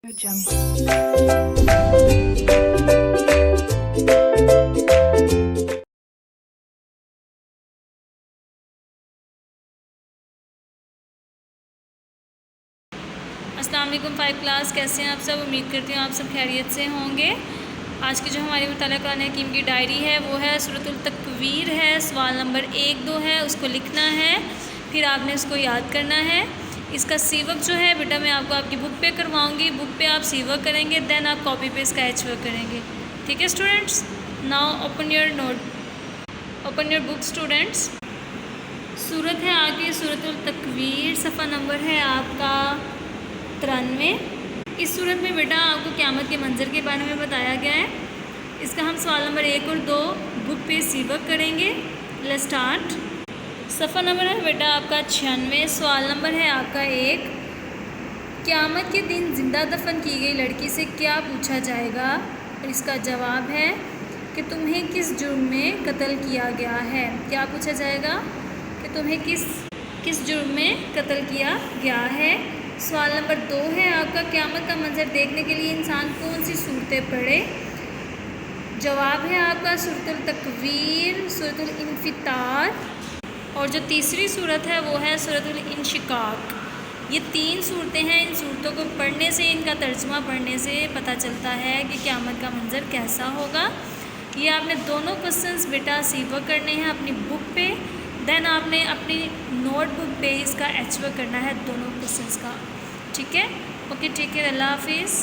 अस्सलाम वालेकुम 5 क्लास, कैसे हैं आप सब। उम्मीद करती हूँ आप सब खैरियत से होंगे। आज की जो हमारी मुताला कुरान हकीम की डायरी है वो है सूरतुल तकवीर है। सवाल नंबर 1, 2 है, उसको लिखना है, फिर आपने उसको याद करना है। इसका सीवर्क जो है बेटा मैं आपको आपकी बुक पे करवाऊँगी। बुक पे आप सीवर्क करेंगे, देन आप कॉपी पे इसका एच वर्क करेंगे। ठीक है students. Now open your book students. सूरत है आगे सूरतुल तकवीर, सफ़ा नंबर है आपका 93। इस सूरत में बेटा आपको क़यामत के मंज़र के बारे में बताया गया है। इसका हम सवाल नंबर 1 और 2 बुक पे सीवर्क करेंगे। Let's start. सफ़ा नंबर है बेटा आपका 96। सवाल नंबर है आपका 1। क़यामत के दिन ज़िंदा दफन की गई लड़की से क्या पूछा जाएगा। और इसका जवाब है कि तुम्हें किस जुर्म में कत्ल किया गया है। क्या पूछा जाएगा कि तुम्हें किस जुर्म में कत्ल किया गया है। सवाल नंबर 2 है आपका क़यामत का मंजर देखने के लिए इंसान कौन सी सूरतें पढ़े। जवाब है आपका सूरतुल तकवीर, सूरतुल इन्फितार, और जो तीसरी सूरत है वो है सूरतुल इंशिकाक। ये 3 सूरतें हैं। इन सूरतों को पढ़ने से, इनका तर्जुमा पढ़ने से पता चलता है कि क़यामत का मंजर कैसा होगा। ये आपने दोनों क्वेश्चंस बेटा सीवर्क करने हैं अपनी बुक पे, देन आपने अपनी नोटबुक पे इसका एच वर्क करना है दोनों क्वेश्चंस का। ठीक है, ओके, टेक केयर, अल्लाह हाफिज़।